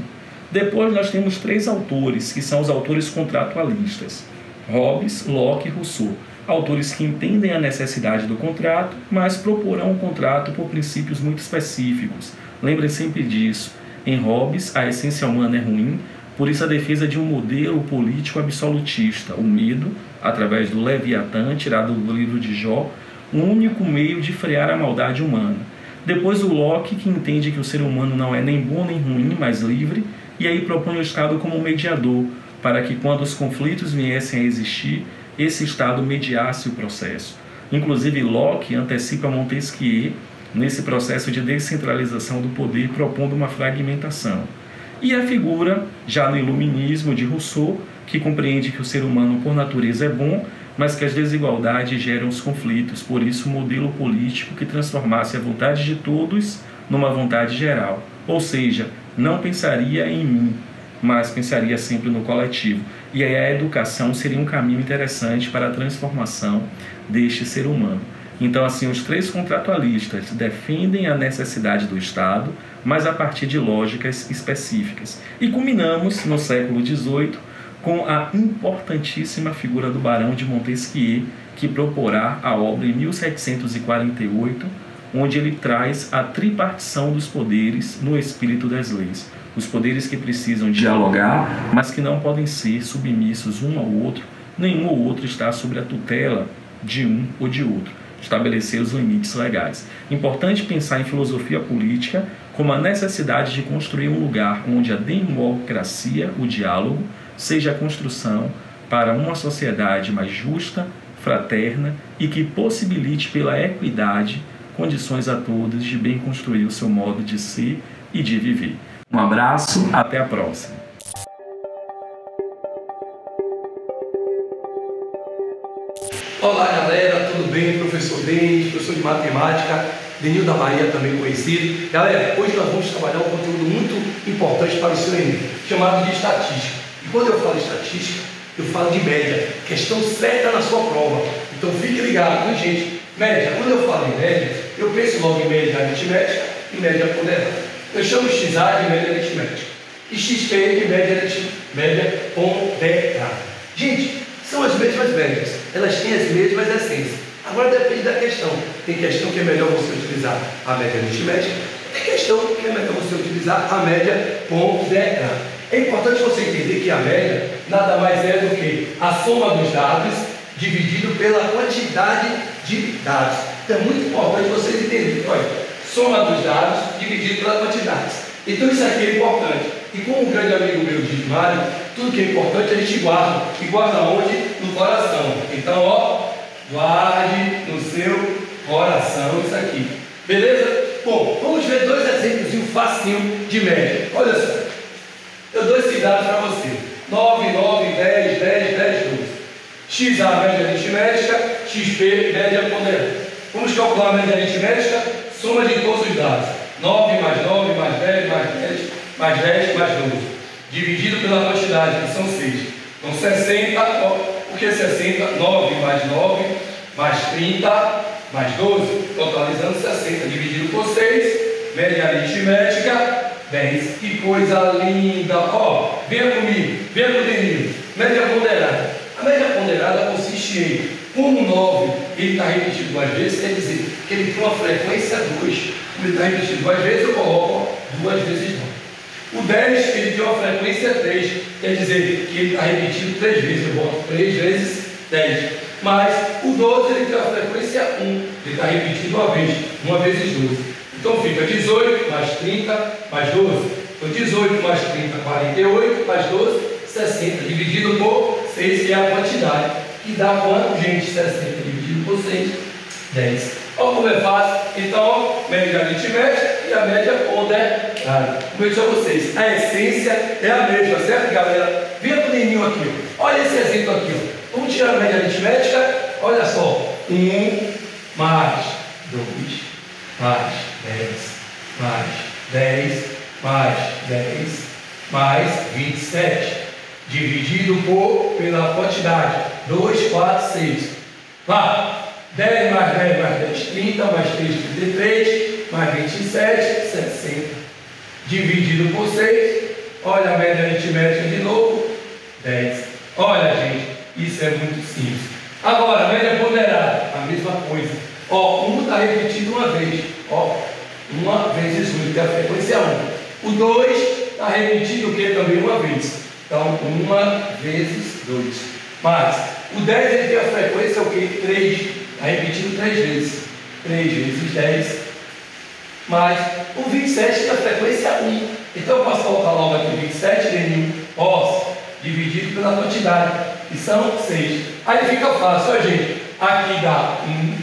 Depois nós temos três autores, que são os autores contratualistas: Hobbes, Locke e Rousseau. Autores que entendem a necessidade do contrato, mas proporão um contrato por princípios muito específicos. Lembrem sempre disso. Em Hobbes, a essência humana é ruim, Por isso a defesa de um modelo político absolutista, o medo, através do Leviatã, tirado do livro de Jó, um único meio de frear a maldade humana. Depois o Locke, que entende que o ser humano não é nem bom nem ruim, mas livre, e aí propõe o Estado como mediador, para que quando os conflitos viessem a existir, esse Estado mediasse o processo. Inclusive Locke antecipa Montesquieu nesse processo de descentralização do poder, propondo uma fragmentação. E a figura, já no Iluminismo, de Rousseau, que compreende que o ser humano por natureza é bom, mas que as desigualdades geram os conflitos, por isso um modelo político que transformasse a vontade de todos numa vontade geral. Ou seja, não pensaria em mim, mas pensaria sempre no coletivo. E aí a educação seria um caminho interessante para a transformação deste ser humano. Então, assim, os três contratualistas defendem a necessidade do Estado, mas a partir de lógicas específicas. E culminamos, no século XVIII, com a importantíssima figura do Barão de Montesquieu, que proporá a obra em 1748, onde ele traz a tripartição dos poderes no espírito das leis. Os poderes que precisam dialogar, mas que não podem ser submissos um ao outro, nenhum ou outro está sob a tutela de um ou de outro. Estabelecer os limites legais. Importante pensar em filosofia política como a necessidade de construir um lugar onde a democracia, o diálogo, seja a construção para uma sociedade mais justa, fraterna e que possibilite pela equidade condições a todos de bem construir o seu modo de ser e de viver. Um abraço, até a próxima. Olá galera, tudo bem? Professor Denis, professor de matemática, Denil da Bahia também conhecido. Galera, hoje nós vamos trabalhar um conteúdo muito importante para o seu Enem, chamado de estatística. E quando eu falo estatística, eu falo de média, questão certa na sua prova. Então fique ligado, viu gente? Média, quando eu falo em média, eu penso logo em média aritmética e média ponderada. Eu chamo XA de média aritmética e XP de média ponderada. Gente, são as mesmas médias, elas têm as mesmas essências. Agora depende da questão. Tem questão que é melhor você utilizar a média aritmética, tem questão que é melhor você utilizar a média ponderada. É importante você entender que a média nada mais é do que a soma dos dados dividido pela quantidade de dados. Então é muito importante vocês entenderem. Olha, soma dos dados dividido pela quantidade. Então isso aqui é importante. E como um grande amigo meu diz, Mário, tudo que é importante a gente guarda. E guarda onde? No coração. Então, ó, guarde no seu coração isso aqui. Beleza? Bom, vamos ver dois exemplos facinho de média. Olha só. Eu dou esses dados para você. 9, 9, 10, 10, 10, 12. XA, média aritmética. XP, média ponderada. Vamos calcular a média aritmética. Soma de todos os dados. 9 mais 9 mais 10 mais 10 mais 10 mais 12. Dividido pela quantidade, que são 6. Então 60, ó, o que é 60? 9 mais 9 mais 30 mais 12. Totalizando 60. Dividido por 6. Média aritmética, 10. Que coisa linda. Ó, venha comigo, venha com o Denil. Média ponderada. A média ponderada consiste em, como o 9 ele está repetido duas vezes, quer dizer que ele tem uma frequência 2. Como ele está repetido duas vezes, eu coloco 2 vezes 9. O 10 ele tem uma frequência 3, quer dizer que ele está repetido 3 vezes, eu boto 3 vezes 10. Mas o 12 ele tem uma frequência 1, ele está repetido uma vezes 12. Então fica 18 mais 30 mais 12. Então 18 mais 30, 48 mais 12, 60. Dividido por 6, que é a quantidade. Que dá quanto, gente? 60 dividido por 6, 10. Olha como é fácil. Então, média aritmética e a média ponderada. Como eu disse a vocês, a essência é a mesma, certo, galera? Venha com o Deninho aqui. Olha esse exemplo aqui. Ó. Vamos tirar a média aritmética. Olha só. 1 mais 2 mais 10 mais 10 mais 10 mais 27. Dividido pela quantidade. 2, 4, 6. Vá. 10 mais 10 mais 10, 30, mais 3, 33, mais 27, 60. Dividido por 6, olha a média aritmética de novo, 10. Olha, gente, isso é muito simples. Agora, a média ponderada, a mesma coisa. Ó, 1 está repetido uma vez. Ó, 1 vezes 1, que é a frequência 1. O 2 está repetido o que também uma vez. Então, 1 vezes 2. Mais, o 10 ele tem a frequência o quê? 3. Está repetindo 3 vezes. 3 vezes 10. Mais, o 27 tem a frequência 1. Então, eu posso colocar logo aqui o 27, Denil. Posso. Dividido pela quantidade. E são 6. Aí fica fácil, ó, gente. Aqui dá 1.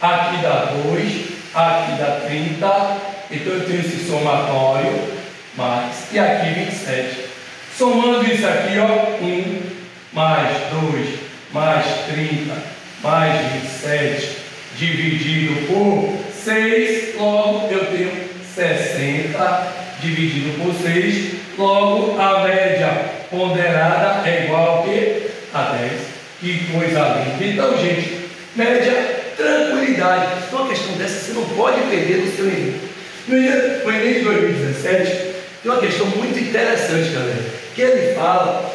Aqui dá 2. Aqui dá 30. Então, eu tenho esse somatório. Mais. E aqui 27. Somando isso aqui, ó, 1 mais 2 mais 30 mais 27 dividido por 6, logo eu tenho 60 dividido por 6, logo a média ponderada é igual a quê? A 10. Que coisa linda. Então, gente, média, tranquilidade. Então, uma questão dessa você não pode perder no seu Enem. No Enem de 2017, tem uma questão muito interessante, galera, que ele fala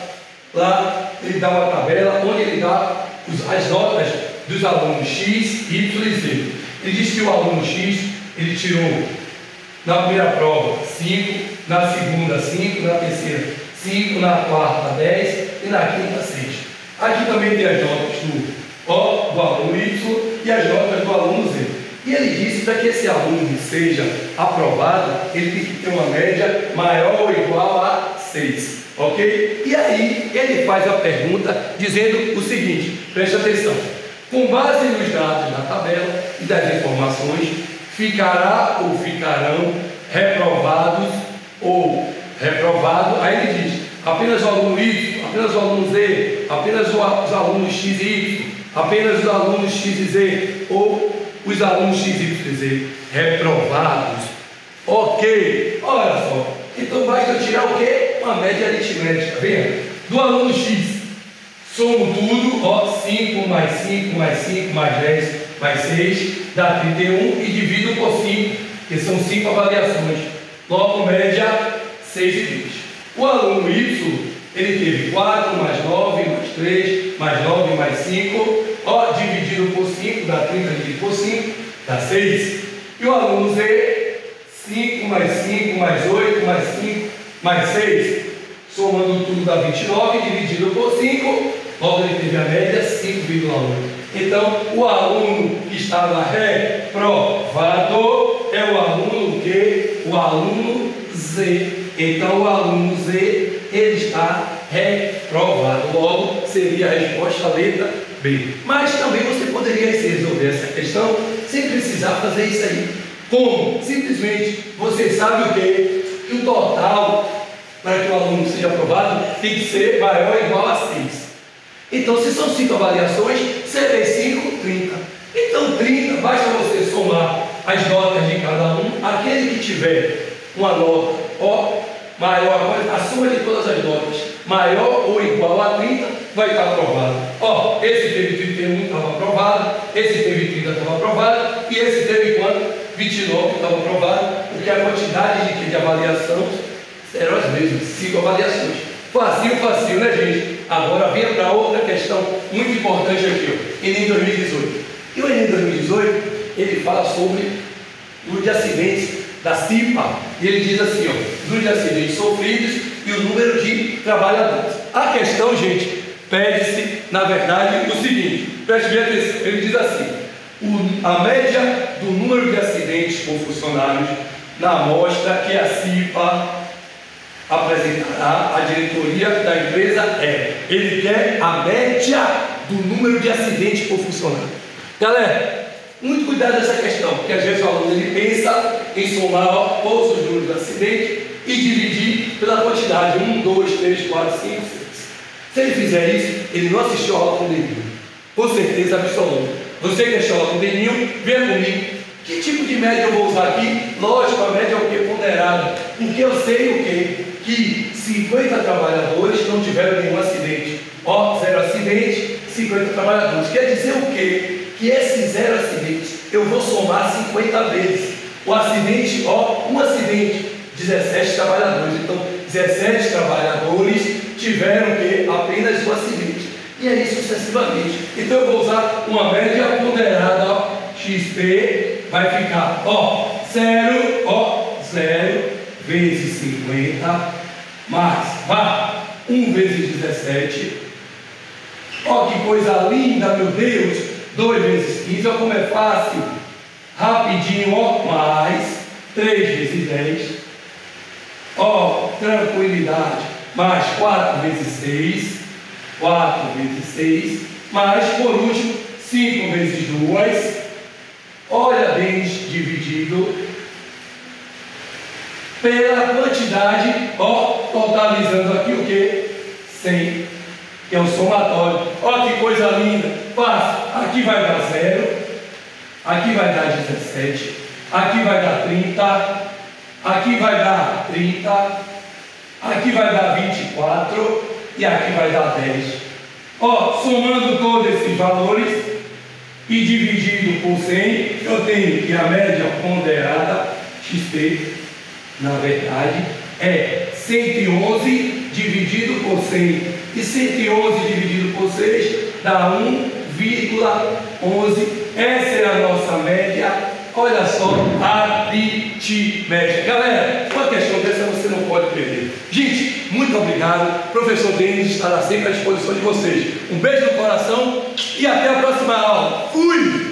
lá, ele dá uma tabela onde ele dá as notas dos alunos X, Y e Z. Ele diz que o aluno X, ele tirou na primeira prova 5, na segunda 5, na terceira 5, na quarta 10 e na quinta 6. Aqui também tem as notas do aluno Y e as notas do aluno Z. E ele disse que para que esse aluno seja aprovado, ele tem que ter uma média maior ou igual a 6. Ok? E aí ele faz a pergunta dizendo o seguinte, preste atenção: com base nos dados da tabela e das informações, ficará ou ficarão reprovados ou reprovado. Aí ele diz, apenas o aluno Y, apenas o aluno Z, apenas os alunos X e Y, apenas os alunos X e Z, ou os alunos X, Y e Z reprovados. Ok, olha só. Então basta tirar o quê? Uma média aritmética. Veja, do aluno X, somo tudo, ó, 5 mais 5 mais 5 mais 10 mais 6, dá 31 e divido por 5, que são 5 avaliações. Logo, média 6 e 20. O aluno Y, ele teve 4 mais 9 mais 3 mais 9 mais 5, ó, dividido por 5, dá 30 dividido por 5, dá 6. E o aluno Z, 5 mais 5 mais 8 mais 5 mais 6, somando tudo dá 29, dividido por 5, logo ele teve a média 5,1. Então, o aluno que estava reprovado é o aluno que? O aluno Z. Então, o aluno Z, ele está reprovado. Logo, seria a resposta a letra B. Mas também você poderia resolver essa questão sem precisar fazer isso aí. Como? Simplesmente, você sabe o quê? Que o total, para que o aluno seja aprovado, tem que ser maior ou igual a 6. Então, se são 5 avaliações, 6 vezes 5, 30. Então, 30, basta você somar as notas de cada um. Aquele que tiver uma nota, ó, maior, a soma de todas as notas, maior ou igual a 30, vai estar aprovado. Ó, esse teve 31, estava aprovado. Esse teve 30, estava aprovado. E esse teve quanto? 29, estava aprovado. Porque a quantidade de avaliação eram as mesmas, 5 avaliações. Facinho, facinho, né, gente? Agora vem para outra questão muito importante aqui, ó, Enem 2018. E o Enem 2018, ele fala sobre o número de acidentes da CIPA. E ele diz assim, ó, número de acidentes sofridos e o número de trabalhadores. A questão, gente, pede-se, na verdade, o seguinte, preste bem atenção, ele diz assim, a média do número de acidentes por funcionários na amostra que a CIPA apresentará à diretoria da empresa ele quer a média do número de acidentes por funcionário. Galera, muito cuidado nessa questão, porque às vezes o aluno ele pensa em somar todos os números de acidentes e dividir pela quantidade 1, 2, 3, 4, 5, 6. Se ele fizer isso, ele não assistiu a aula com o Denil, com certeza absoluta. Você que assistiu a aula com o Denil, venha comigo. Que tipo de média eu vou usar aqui? Lógico, a média é o que? Ponderada. Porque eu sei o que? Que 50 trabalhadores não tiveram nenhum acidente. Ó, 0 acidente, 50 trabalhadores. Quer dizer o quê? Que esses 0 acidentes eu vou somar 50 vezes. O acidente, ó, um acidente, 17 trabalhadores. Então, 17 trabalhadores tiveram o quê? Apenas um acidente. E aí sucessivamente. Então eu vou usar uma média ponderada, ó, XP. Vai ficar, ó, 0 vezes 50, mais, vá, 1 1 vezes 17. Ó que coisa linda, meu Deus. 2 vezes 15, ó como é fácil. Rapidinho, ó, mais 3 vezes 10. Ó, tranquilidade. Mais 4 vezes 6. 4 vezes 6. Mais, por último, 5 vezes 2. Olha bem dividido pela quantidade, ó, totalizando aqui o que? 100, que é o somatório. Ó que coisa linda, fácil. Aqui vai dar 0, aqui vai dar 17, aqui vai dar 30, aqui vai dar 30, aqui vai dar 24 e aqui vai dar 10. Ó, somando todos esses valores e dividido por 100, eu tenho que a média ponderada XP, na verdade, é 111 dividido por 100. E 111 dividido por 6 dá 1,11. Essa é a nossa média. Olha só, aritmética. Galera, uma questão dessa você não pode perder. Gente, muito obrigado. Professor Denis estará sempre à disposição de vocês. Um beijo no coração e até a próxima aula. Fui!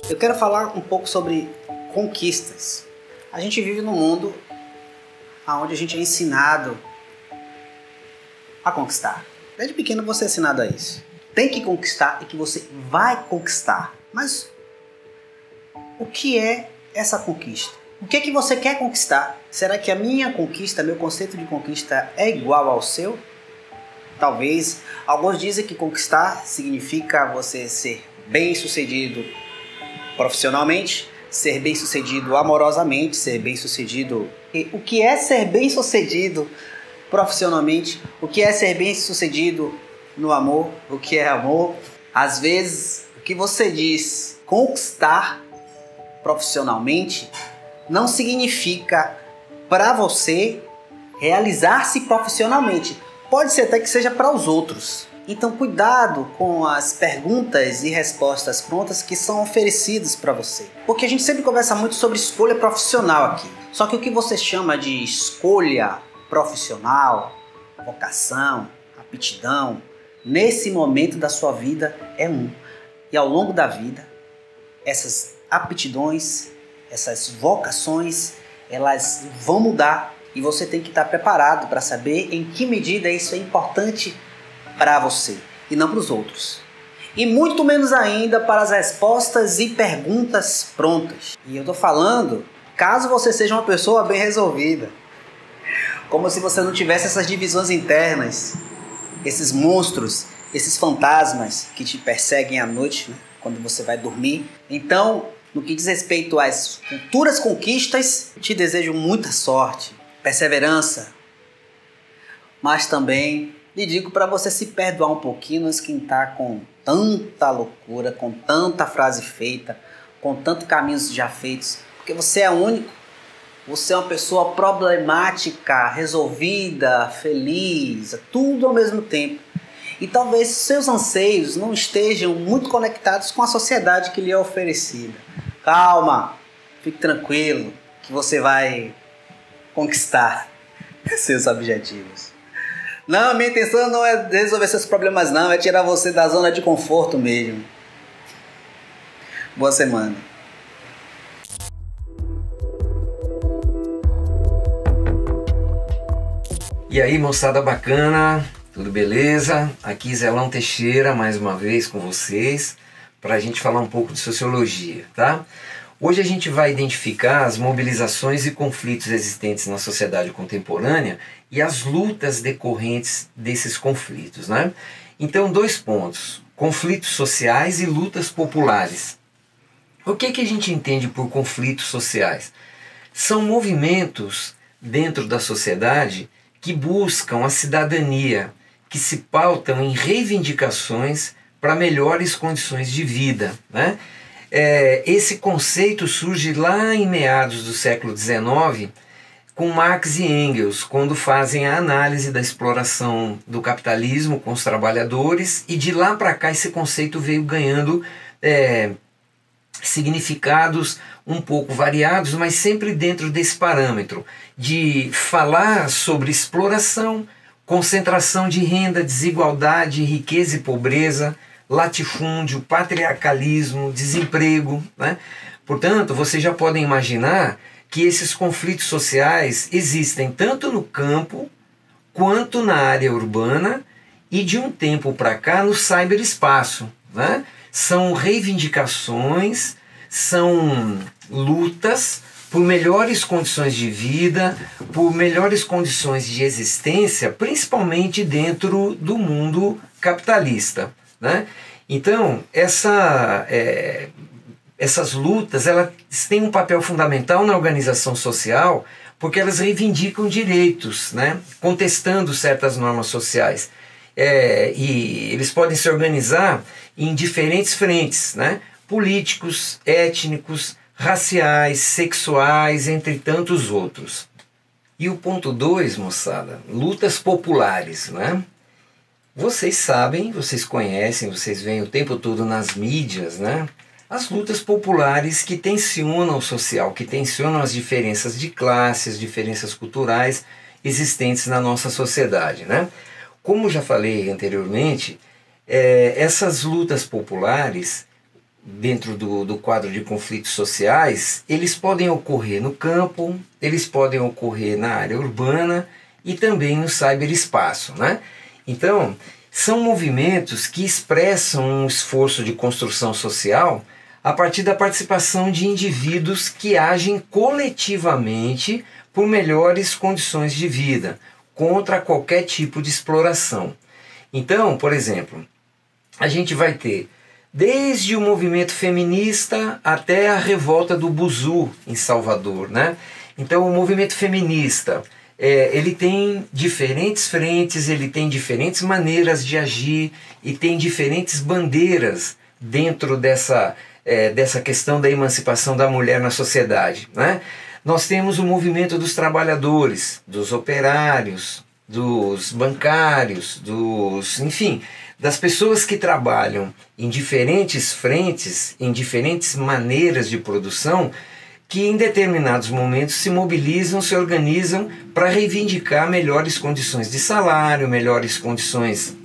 Eu quero falar um pouco sobre conquistas. A gente vive num mundo onde a gente é ensinado a conquistar. Desde pequeno você é ensinado a isso. Tem que conquistar e que você vai conquistar. Mas o que é essa conquista? O que é que você quer conquistar? Será que a minha conquista, meu conceito de conquista é igual ao seu? Talvez. Alguns dizem que conquistar significa você ser bem-sucedido profissionalmente, ser bem-sucedido amorosamente, ser bem-sucedido. E o que é ser bem-sucedido profissionalmente? O que é ser bem-sucedido no amor? O que é amor? Às vezes, o que você diz conquistar profissionalmente não significa para você realizar-se profissionalmente. Pode ser até que seja para os outros. Então, cuidado com as perguntas e respostas prontas que são oferecidas para você. Porque a gente sempre conversa muito sobre escolha profissional aqui. Só que o que você chama de escolha profissional, vocação, aptidão, nesse momento da sua vida é um. E ao longo da vida, essas aptidões, essas vocações, elas vão mudar. E você tem que estar preparado para saber em que medida isso é importante para você e não para os outros. E muito menos ainda para as respostas e perguntas prontas. E eu estou falando caso você seja uma pessoa bem resolvida. Como se você não tivesse essas divisões internas, esses monstros, esses fantasmas que te perseguem à noite, né, quando você vai dormir. Então, no que diz respeito às futuras conquistas, te desejo muita sorte, perseverança, mas também lhe digo para você se perdoar um pouquinho, não esquentar com tanta loucura, com tanta frase feita, com tantos caminhos já feitos, porque você é único, você é uma pessoa problemática, resolvida, feliz, tudo ao mesmo tempo. E talvez seus anseios não estejam muito conectados com a sociedade que lhe é oferecida. Calma, fique tranquilo, que você vai conquistar seus objetivos. Não, minha intenção não é resolver seus problemas não, é tirar você da zona de conforto mesmo. Boa semana. E aí, moçada bacana, tudo beleza? Aqui Zelão Teixeira, mais uma vez com vocês, para a gente falar um pouco de sociologia, tá? Hoje a gente vai identificar as mobilizações e conflitos existentes na sociedade contemporânea e as lutas decorrentes desses conflitos, né? Então, 2 pontos: conflitos sociais e lutas populares. O que a gente entende por conflitos sociais? São movimentos dentro da sociedade que buscam a cidadania, que se pautam em reivindicações para melhores condições de vida, né? Esse conceito surge lá em meados do século XIX com Marx e Engels, quando fazem a análise da exploração do capitalismo com os trabalhadores, e de lá para cá esse conceito veio ganhando significados um pouco variados, mas sempre dentro desse parâmetro de falar sobre exploração, concentração de renda, desigualdade, riqueza e pobreza, latifúndio, patriarcalismo, desemprego, né? Portanto, vocês já podem imaginar que esses conflitos sociais existem tanto no campo quanto na área urbana e de um tempo para cá no cyberespaço, né? São reivindicações, são lutas por melhores condições de vida, por melhores condições de existência, principalmente dentro do mundo capitalista, né? Então, essas lutas, elas têm um papel fundamental na organização social, porque elas reivindicam direitos, né? Contestando certas normas sociais. E eles podem se organizar em diferentes frentes, né? Políticos, étnicos, raciais, sexuais, entre tantos outros. E o ponto 2, moçada, lutas populares, né? Vocês sabem, vocês conhecem, vocês veem o tempo todo nas mídias, né? As lutas populares que tensionam o social, que tensionam as diferenças de classe, as diferenças culturais existentes na nossa sociedade, né? Como já falei anteriormente, essas lutas populares, dentro do quadro de conflitos sociais, eles podem ocorrer no campo, eles podem ocorrer na área urbana e também no cyberespaço, né? Então, são movimentos que expressam um esforço de construção social a partir da participação de indivíduos que agem coletivamente por melhores condições de vida, contra qualquer tipo de exploração. Então, por exemplo, a gente vai ter desde o movimento feminista até a revolta do Buzu em Salvador, né? Então, o movimento feminista, ele tem diferentes frentes, ele tem diferentes maneiras de agir e tem diferentes bandeiras dentro dessa questão da emancipação da mulher na sociedade, né? Nós temos o movimento dos trabalhadores, dos operários, dos bancários, enfim, das pessoas que trabalham em diferentes frentes, em diferentes maneiras de produção, que em determinados momentos se mobilizam, se organizam para reivindicar melhores condições de salário, melhores condições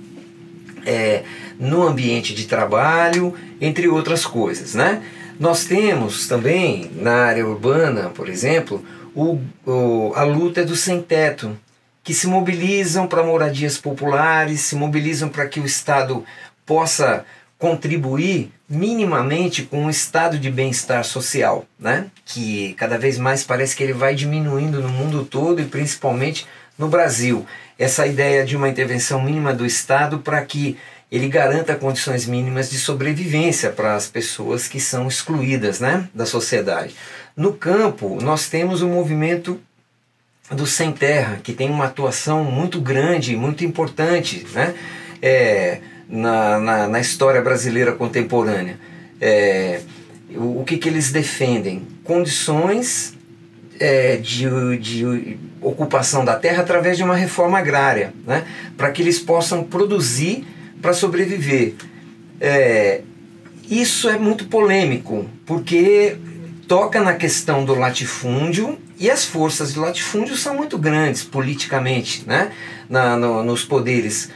no ambiente de trabalho, entre outras coisas, né? Nós temos também, na área urbana, por exemplo, a luta do sem-teto, que se mobilizam para moradias populares, se mobilizam para que o Estado possa contribuir minimamente com um estado de bem-estar social, né? Que cada vez mais parece que ele vai diminuindo no mundo todo e principalmente no Brasil. Essa ideia de uma intervenção mínima do Estado para que ele garanta condições mínimas de sobrevivência para as pessoas que são excluídas, né, da sociedade. No campo, nós temos o movimento do Sem Terra, que tem uma atuação muito grande, muito importante, né, na história brasileira contemporânea. O que eles defendem? Condições de ocupação da terra através de uma reforma agrária, né, para que eles possam produzir para sobreviver. Isso é muito polêmico, porque toca na questão do latifúndio, e as forças de latifúndio são muito grandes politicamente, né? Nos poderes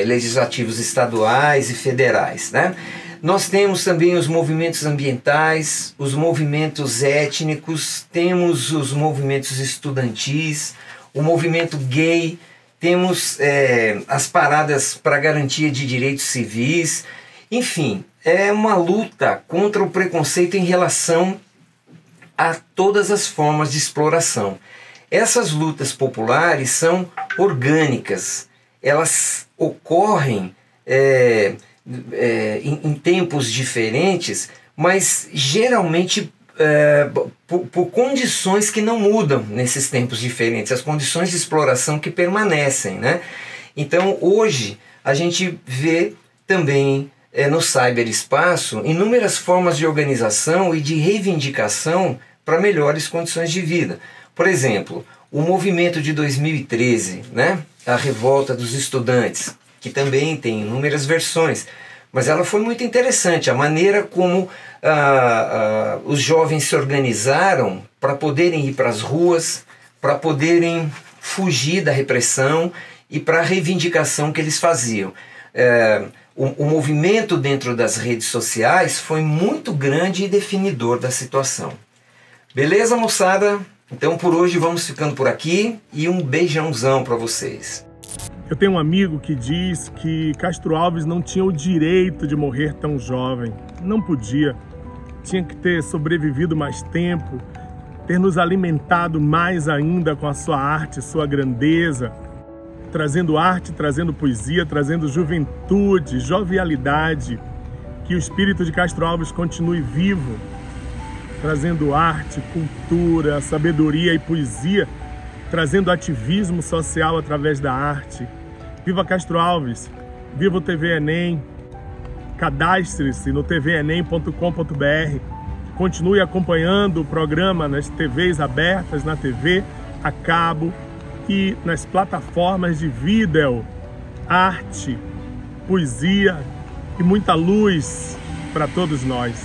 legislativos estaduais e federais, né? Nós temos também os movimentos ambientais, os movimentos étnicos, temos os movimentos estudantis, o movimento gay, temos as paradas para garantia de direitos civis. Enfim, é uma luta contra o preconceito em relação a todas as formas de exploração. Essas lutas populares são orgânicas, elas ocorrem em tempos diferentes, mas geralmente por condições que não mudam nesses tempos diferentes, as condições de exploração que permanecem, né? Então hoje a gente vê também no cyberespaço inúmeras formas de organização e de reivindicação para melhores condições de vida. Por exemplo, o movimento de 2013, né? A revolta dos estudantes, que também tem inúmeras versões, mas ela foi muito interessante, a maneira como os jovens se organizaram para poderem ir para as ruas, para poderem fugir da repressão e para a reivindicação que eles faziam. O movimento dentro das redes sociais foi muito grande e definidor da situação. Beleza, moçada? Então por hoje vamos ficando por aqui e um beijãozão para vocês. Eu tenho um amigo que diz que Castro Alves não tinha o direito de morrer tão jovem. Não podia. Tinha que ter sobrevivido mais tempo, ter nos alimentado mais ainda com a sua arte, sua grandeza, trazendo arte, trazendo poesia, trazendo juventude, jovialidade. Que o espírito de Castro Alves continue vivo, trazendo arte, cultura, sabedoria e poesia, trazendo ativismo social através da arte. Viva Castro Alves, viva o TV Enem, cadastre-se no tvenem.com.br, continue acompanhando o programa nas TVs abertas, na TV a cabo e nas plataformas de vídeo, arte, poesia e muita luz para todos nós.